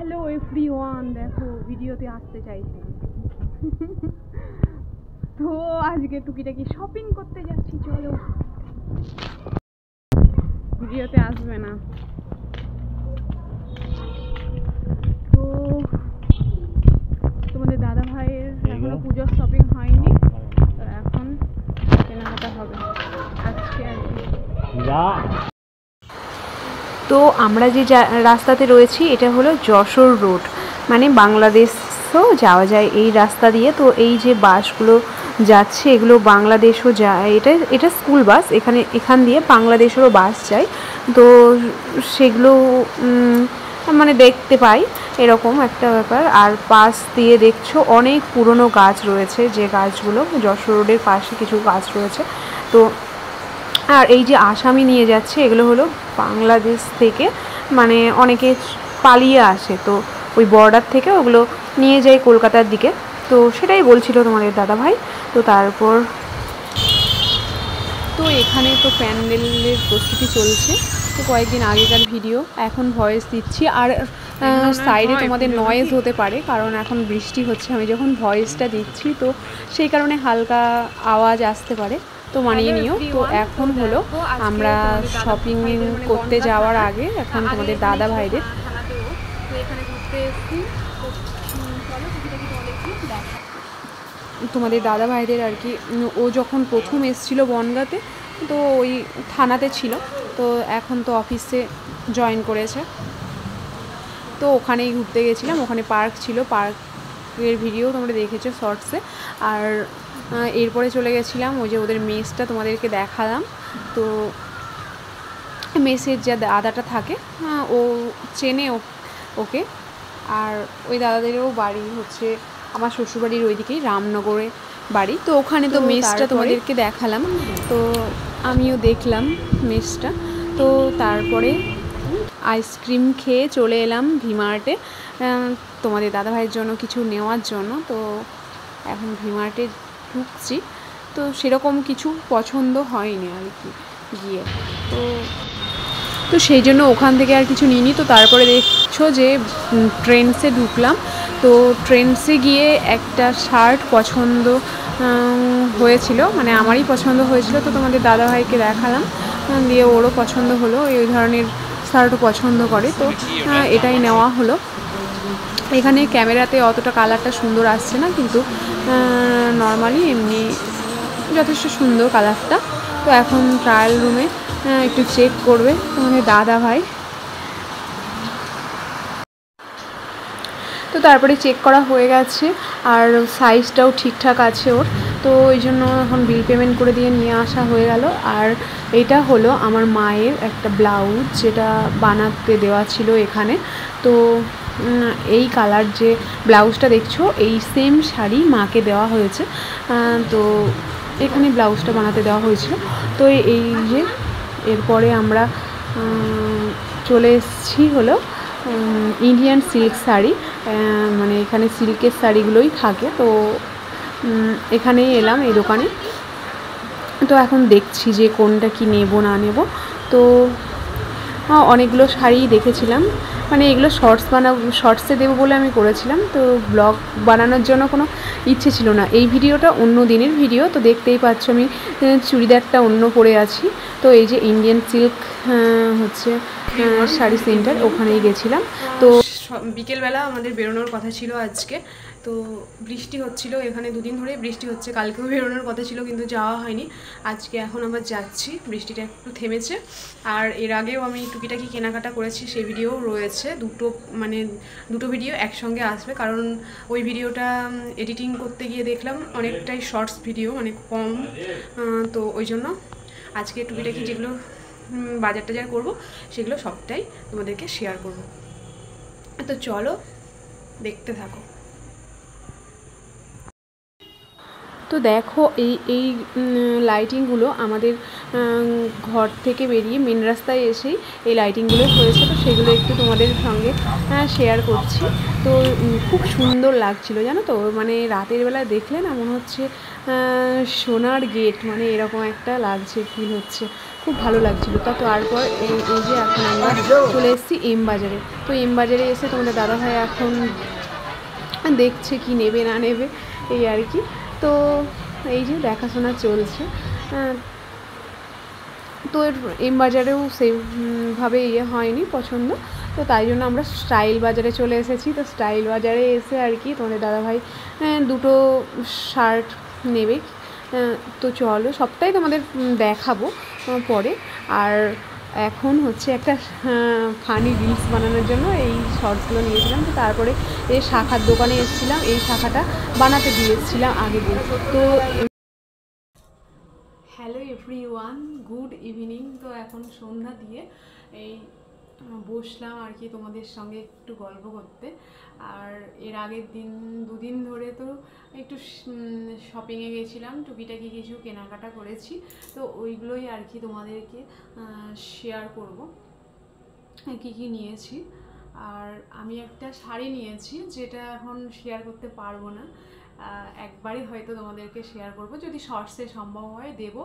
Hello everyone, দেখো ভিডিওতে আসতে চাইছি তো আজকে টুকিটাকি শপিং করতে যাচ্ছি। চলো, ভিডিওতে আসবে না তো। তোমাদের দাদা ভাইয়ের এখনো পুজোর শপিং হয়নি, তো এখন কেনাকাটা হবে আজকে আর কি। তো আমরা যে রাস্তাতে রয়েছি এটা হলো যশোর রোড, মানে বাংলাদেশও যাওয়া যায় এই রাস্তা দিয়ে। তো এই যে বাসগুলো যাচ্ছে এগুলো বাংলাদেশও যায়, এটা স্কুল বাস। এখান দিয়ে বাংলাদেশেরও বাস যায়, তো সেগুলো মানে দেখতে পাই এরকম একটা ব্যাপার। আর পাশ দিয়ে দেখছো অনেক পুরনো গাছ রয়েছে, যে গাছগুলো যশোর রোডের পাশে কিছু গাছ রয়েছে। তো আর এই যে আসামি নিয়ে যাচ্ছে এগুলো হলো বাংলাদেশ থেকে, মানে অনেকে পালিয়ে আসে, তো ওই বর্ডার থেকে ওগুলো নিয়ে যায় কলকাতার দিকে। তো সেটাই বলছিল তোমাদের দাদা ভাই। তো তারপর তো এখানে তো প্যান্ডেলের প্রস্তুতি চলছে, তো কয়েকদিন আগেকার ভিডিও এখন ভয়েস দিচ্ছি। আর সাইডে তোমাদের নয়েজ হতে পারে, কারণ এখন বৃষ্টি হচ্ছে আমি যখন ভয়েসটা দিচ্ছি, তো সেই কারণে হালকা আওয়াজ আসতে পারে, তো মানিয়ে নিও। তো এখন হলো আমরা শপিং করতে যাওয়ার আগে এখন তোমাদের দাদা ভাইদের এখানে ঘুরতে এসেছি। তোমাদের দাদা ভাইদের আর কি, ও যখন প্রথম এসেছিলো বনগাঁতে, তো ওই থানাতে ছিল, তো এখন তো অফিসে জয়েন করেছে, তো ওখানেই ঘুরতে গেছিলাম। ওখানে পার্ক ছিল, পার্কের ভিডিও তোমরা দেখেছো শর্টসে। আর এরপরে চলে গেছিলাম ওই যে ওদের মেসটা তোমাদেরকে দেখালাম। তো মেসের যে দাদাটা থাকে ও চেনে ওকে। আর ওই দাদাদেরও বাড়ি হচ্ছে আমার শ্বশুরবাড়ির ওইদিকেই, রামনগরে বাড়ি। তো ওখানে তো মেসটা তোমাদেরকে দেখালাম, তো আমিও দেখলাম মেসটা। তো তারপরে আইসক্রিম খেয়ে চলে এলাম ভিমার্টে তোমাদের দাদাভাইয়ের জন্য কিছু নেওয়ার জন্য। তো এখন ভিমার্টে ঢুকছি, তো সেরকম কিছু পছন্দ হয়নি আর কি গিয়ে, তো সেই জন্য ওখান থেকে আর কিছু নিইনি। তো তারপরে দেখছো যে ট্রেন্ডসে ঢুকলাম, তো ট্রেন্ডসে গিয়ে একটা শার্ট পছন্দ হয়েছিল, মানে আমারই পছন্দ হয়েছিল, তো তোমাদের দাদাভাইকে দেখালাম, দিয়ে ওরও পছন্দ হলো, এই ধরনের শার্টও পছন্দ করে, তো এটাই নেওয়া হলো। এখানে ক্যামেরাতে অতটা কালারটা সুন্দর আসছে না, কিন্তু নর্মালি এমনি যথেষ্ট সুন্দর কালারটা। তো এখন ট্রায়াল রুমে একটু চেক করবে তোমাদের দাদা ভাই। তো তারপরে চেক করা হয়ে গেছে, আর সাইজটাও ঠিকঠাক আছে ওর, তো ওই জন্য এখন বিল পেমেন্ট করে দিয়ে নিয়ে আসা হয়ে গেল। আর এটা হলো আমার মায়ের একটা ব্লাউজ, যেটা বানাতে দেওয়া ছিল এখানে। তো এই কালার যে ব্লাউজটা দেখছো, এই সেম শাড়ি মাকে দেওয়া হয়েছে, তো এখানে ব্লাউজটা বানাতে দেওয়া হয়েছিল। তো এই যে এরপরে আমরা চলে এসেছি হলো ইন্ডিয়ান সিল্ক শাড়ি, মানে এখানে সিল্কের শাড়িগুলোই থাকে, তো এখানেই এলাম এই দোকানে। তো এখন দেখছি যে কোনটা কি নেব না নেব। তো অনেকগুলো শাড়ি দেখেছিলাম, মানে এগুলো শর্টসে দেবো বলে আমি করেছিলাম, তো ব্লগ বানানোর জন্য কোনো ইচ্ছে ছিল না। এই ভিডিওটা অন্য দিনের ভিডিও, তো দেখতেই পাচ্ছ আমি চুড়িদারটা অন্য পরে আছি। তো এই যে ইন্ডিয়ান সিল্ক হচ্ছে শাড়ি সেন্টার, ওখানেই গেছিলাম। তো বিকেলবেলা আমাদের বেরোনোর কথা ছিল আজকে, তো বৃষ্টি হচ্ছিল, এখানে দুদিন ধরে বৃষ্টি হচ্ছে, কালকেও বেরোনোর কথা ছিল কিন্তু যাওয়া হয়নি। আজকে এখন আবার যাচ্ছি, বৃষ্টিটা একটু থেমেছে। আর এর আগেও আমি টুকিটাকি কেনাকাটা করেছি, সেই ভিডিও রয়েছে, দুটো ভিডিও একসঙ্গে আসবে, কারণ ওই ভিডিওটা এডিটিং করতে গিয়ে দেখলাম অনেকটাই শর্টস ভিডিও, অনেক কম, তো ওই জন্য আজকে টুকিটাকি যেগুলো বাজার টাজার করবো সেগুলো সবটাই তোমাদেরকে শেয়ার করব। তো চলো দেখতে থাকো। তো দেখো এই এই লাইটিংগুলো আমাদের ঘর থেকে বেরিয়ে মেন রাস্তায় এসেই এই লাইটিংগুলো হয়েছে, তো সেগুলো একটু তোমাদের সঙ্গে শেয়ার করছি। তো খুব সুন্দর লাগছিল জানো তো, মানে রাতের বেলা দেখলে না মনে হচ্ছে সোনার গেট, মানে এরকম একটা লাগছে, ফিল হচ্ছে, খুব ভালো লাগছিলো। তারপর এই যে এখন আমরা চলে এসেছি এম বাজারে। তো এম বাজারে এসে তোমাদের দাদাভাই এখন দেখছে কি নেবে না নেবে এই আর কি। তো এই যে দেখাশোনা চলছে। তো এম বাজারেও সেইভাবে হয়নি পছন্দ, তো তাই জন্য আমরা স্টাইল বাজারে চলে এসেছি। তো স্টাইল বাজারে এসে আর কি তোমাদের দাদাভাই দুটো শার্ট নেবে। তো চলো সবটাই তোমাদের দেখাবো পরে। আর এখন হচ্ছে একটা ফানি রিলস বানানোর জন্য এই শর্টসগুলো নিয়েছিলাম। তো তারপরে এই শাখার দোকানে এসেছিলাম, এই শাখাটা বানাতে দিয়ে এসেছিলাম আগে দিন। তো হ্যালো এভরিওয়ান, গুড ইভিনিং। তো এখন সন্ধ্যা দিয়ে এই বসলাম আর কি তোমাদের সঙ্গে একটু গল্প করতে। আর এর আগের দুদিন ধরে তো একটু শপিংয়ে গেছিলাম, টুকিটাকি কিছু কেনাকাটা করেছি, তো ওইগুলোই আর কি তোমাদেরকে শেয়ার করব কী কী নিয়েছি। আর আমি একটা শাড়ি নিয়েছি যেটা এখন শেয়ার করতে পারবো না, একবারই হয়তো তোমাদেরকে শেয়ার করব, যদি শর্টসে সম্ভব হয় দেব।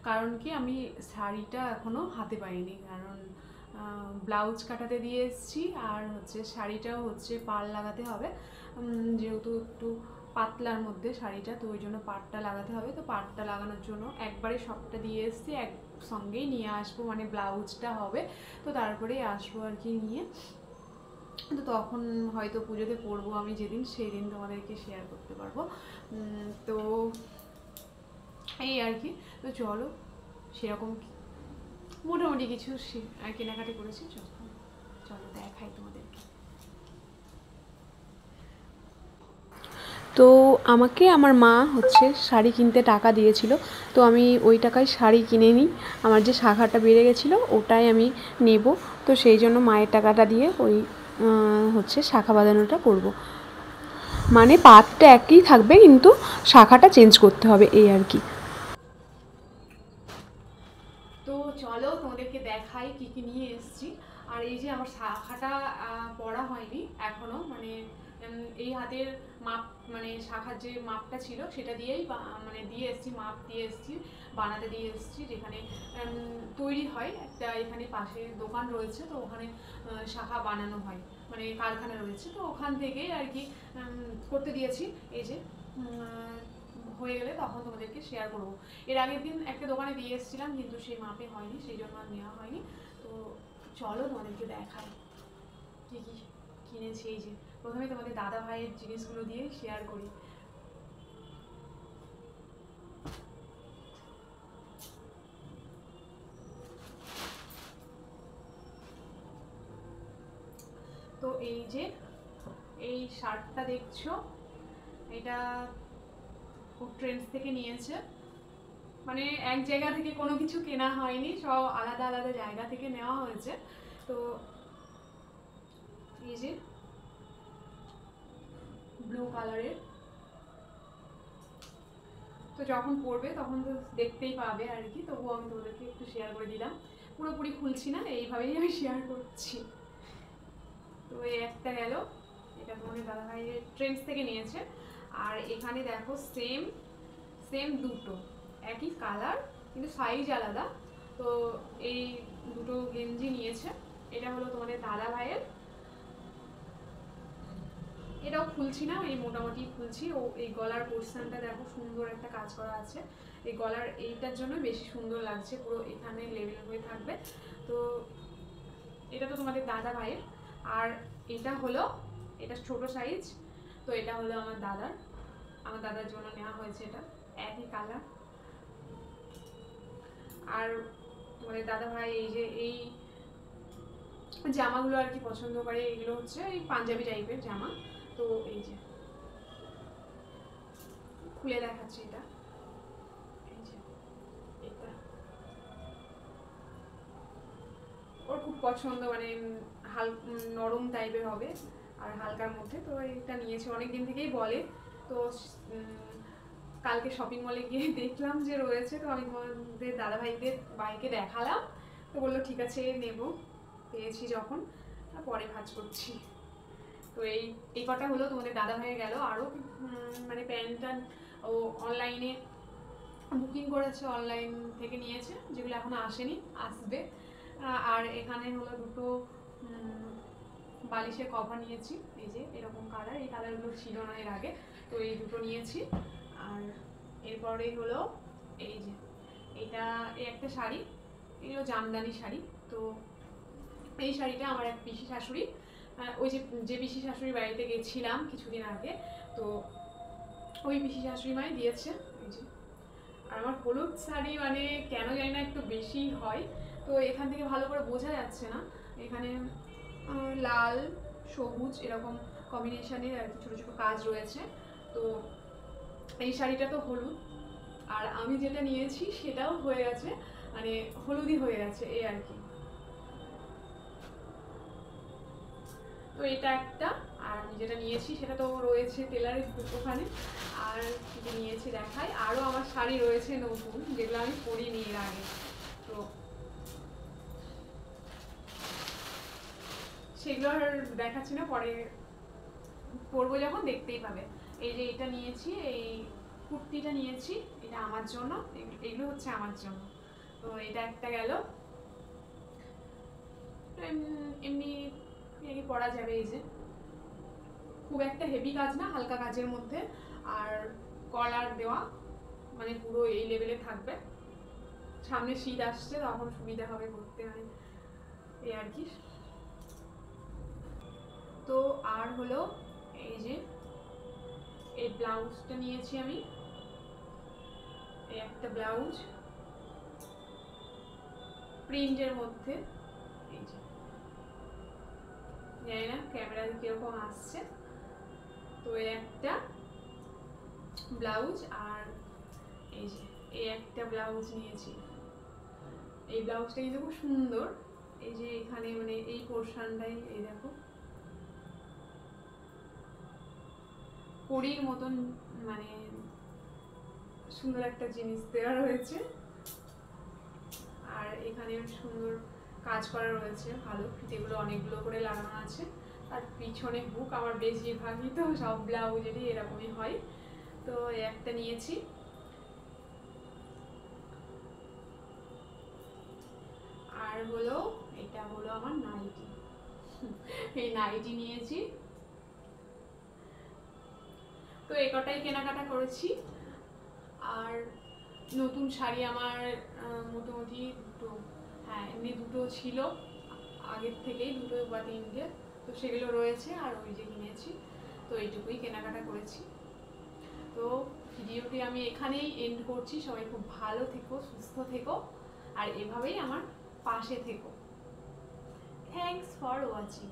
কারণ কি আমি শাড়িটা এখনও হাতে পাইনি, কারণ ব্লাউজ কাটাতে দিয়ে এসেছি, আর হচ্ছে শাড়িটাও হচ্ছে পাড় লাগাতে হবে, যেহেতু একটু পাতলার মধ্যে শাড়িটা, তো ওই জন্য পাড়টা লাগাতে হবে। তো পাড়টা লাগানোর জন্য একবারে সবটা দিয়ে এসেছি, একসঙ্গেই নিয়ে আসবো, মানে ব্লাউজটা হবে, তো তারপরেই আসবো আর কি নিয়ে। তো তখন হয়তো পুজোতে পরবো আমি যেদিন, সেই দিন তোমাদেরকে শেয়ার করতে পারবো। তো এই আর কি। তো চলো সেরকম মোটামুটি কিছু কেনাকাটি করেছি, চলো দেখাই তোমাদেরকে। তো আমাকে আমার মা হচ্ছে শাড়ি কিনতে টাকা দিয়েছিল, তো আমি ওই টাকায় শাড়ি কিনে নিই। আমার যে শাখাটা বেড়ে গেছিলো ওটাই আমি নেব, তো সেই জন্য মায়ের টাকাটা দিয়ে ওই হচ্ছে শাখা বাঁধানোটা করব। মানে পাতটা একই থাকবে কিন্তু শাখাটা চেঞ্জ করতে হবে এই আর কি। তো চলো তোমাদেরকে দেখাই কি কি নিয়ে এসেছি। আর এই যে আমার শাখাটা পড়া হয়নি এখনো, মানে এই হাতের মাপ, মানে শাখার যে মাপটা ছিল সেটা দিয়েই মানে দিয়ে এসেছি, মাপ দিয়ে এসেছি, বানাতে দিয়ে এসেছি, যেখানে তৈরি হয় একটা, এখানে পাশে দোকান রয়েছে, তো ওখানে শাখা বানানো হয়, মানে কারখানা রয়েছে, তো ওখান থেকেই আর কি করতে দিয়েছি। এই যে হয়ে গেলে তখন তোমাদেরকে শেয়ার করবো। এর আগের দিন একটা দোকানে দিয়ে এসেছিলাম, কিন্তু সেই মাপে হয়নি, সেই জন্য আর নেওয়া হয়নি। তো চলো তোমাদেরকে দেখাই কী কী কিনেছি। এই যে প্রথমে তোমাদের দাদা ভাইয়ের জিনিসগুলো দিয়ে শেয়ার করি। তো এই যে এই শার্টটা দেখছো, এটা ট্রেন্ডস থেকে নিয়েছে, মানে এক জায়গা থেকে কোনো কিছু কেনা হয়নি, সব আলাদা আলাদা জায়গা থেকে নেওয়া হয়েছে। তো এই যে ব্লু কালারের, তো যখন পরবে তখন তো দেখতেই পাবে আর কি, তবুও আমি তোমাদেরকে একটু শেয়ার করে দিলাম, পুরোপুরি খুলছি না, এইভাবেই আমি শেয়ার করছি। তো এই একটা গেল, এটা তোমাদের দাদাভাই ট্রেন্ডস থেকে নিয়েছে। আর এখানে দেখো সেম সেম দুটো একই কালার কিন্তু সাইজ আলাদা, তো এই দুটো গেঞ্জি নিয়েছে। এটা হলো তোমাদের দাদা ভাইয়ের, এটাও খুলছি না, এই মোটামুটি খুলছি। ও এই গলার পোর্শনটা দেখো সুন্দর একটা কাজ করা আছে, এই গলার এইটার জন্য বেশি সুন্দর লাগছে, পুরো এখানে লেভেল হয়ে থাকবে। তো এটা তো তোমাদের দাদা ভাইয়ের। আর এটা হলো, এটা ছোট সাইজ, তো এটা হলো আমার দাদার জন্য নেওয়া হয়েছে, এটা একই কালার। আর তোমাদের দাদা ভাই এই যে এই জামাগুলো আর কি পছন্দ করে, এগুলো হচ্ছে এই পাঞ্জাবি টাইপের জামা। তো এই যে খুলে দেখাচ্ছি, এটা এই যে এটা ওর খুব পছন্দ, মানে নরম টাইপের হবে আর হালকার মধ্যে, তো এটা নিয়েছে, অনেক দিন থেকেই বলে। তো কালকে শপিং মলে গিয়ে দেখলাম যে রয়েছে, তো আমি তোমাদের দাদাভাইদের বাইকে দেখালাম, তো বললো ঠিক আছে নেব, পেয়েছি যখন পরে ভাজ করছি। তো এই কটা হলো তোমাদের দাদাভাইয়ের গেল। আরও মানে প্যান্টটা ও অনলাইনে বুকিং করেছে, অনলাইন থেকে নিয়েছে, যেগুলো এখনো আসেনি, আসবে। আর এখানে হলো দুটো বালিশের কভার নিয়েছি, এই যে এরকম কালার, এই কালারগুলো ছিল না এর আগে, তো এই দুটো নিয়েছি। আর এরপরে হলো এই যে এটা, এই একটা শাড়ি, এগুলো জামদানি শাড়ি। তো এই শাড়িটা আমার এক পিসি শাশুড়ি, ওই যে পিসি শাশুড়ির বাড়িতে গেছিলাম কিছুদিন আগে, তো ওই পিসি শাশুড়ি মাই দিয়েছে। এই যে, আর আমার হলুদ শাড়ি মানে কেন জানি না একটু বেশি হয়, তো এখান থেকে ভালো করে বোঝা যাচ্ছে না, এখানে লাল সবুজ এরকম কম্বিনেশনের আর কি ছোটো ছোটো কাজ রয়েছে। তো এই শাড়িটা তো হলুদ, আর আমি যেটা নিয়েছি সেটাও হয়ে গেছে, মানে হলুদই হয়ে গেছে এই আর কি। তো এটা একটা, আর আমি যেটা নিয়েছি সেটা তো রয়েছে টেলারের ওখানে। আর যেটা নিয়েছি দেখাই, আরও আমার শাড়ি রয়েছে নতুন, যেগুলো আমি পরিনি এর আগে, তো সেগুলো আর দেখাচ্ছি না, পরে পরবো যখন দেখতেই পাবে। এই যে এটা নিয়েছি, এই কুর্তিটা নিয়েছি, এটা আমার জন্য, এগুলো হচ্ছে আমার জন্য। তো এটা একটা গেল, এমনি পরা যাবে। এই যে খুব একটা হেভি কাজ না, হালকা কাজের মধ্যে, আর কলার দেওয়া, মানে পুরো এই লেভেলে থাকবে। সামনে শীত আসছে, তখন সুবিধা হবে করতে, মানে এই আর কি। তো আর হলো এই যে এই ব্লাউজটা নিয়েছি আমি, এই একটা ব্লাউজ প্রিন্টের মধ্যে, এই যে জানি না ক্যামেরাতে কিরকম আসছে। তো এই একটা ব্লাউজ, আর এই যে এই একটা ব্লাউজ নিয়েছি। এই ব্লাউজটা কিন্তু খুব সুন্দর, এই যে এখানে মানে এই পোর্শনটাই এই দেখো পরীর মতন, মানে সুন্দর একটা জিনিস দেওয়া রয়েছে, আর এখানে সুন্দর কাজ করা রয়েছে ভালো, যেগুলো অনেকগুলো করে লাগানো আছে। আর পিছনে বুক, আমার বেশিরভাগই তো সব ব্লাউজেরই এরকমই হয়। তো একটা নিয়েছি। আর হলো এটা হলো আমার নাইটি, এই নাইটি নিয়েছি। তো এই কটাই কেনাকাটা করেছি। আর নতুন শাড়ি আমার মোটামুটি দুটো, হ্যাঁ এমনি দুটো ছিল আগের থেকেই, দুটো বা তিনটে, তো সেগুলো রয়েছে, আর ওই যে কিনেছি। তো এইটুকুই কেনাকাটা করেছি। তো ভিডিওটি আমি এখানেই এন্ড করছি। সবাই খুব ভালো থেকো, সুস্থ থেকো, আর এভাবেই আমার পাশে থেকো। Thanks for watching.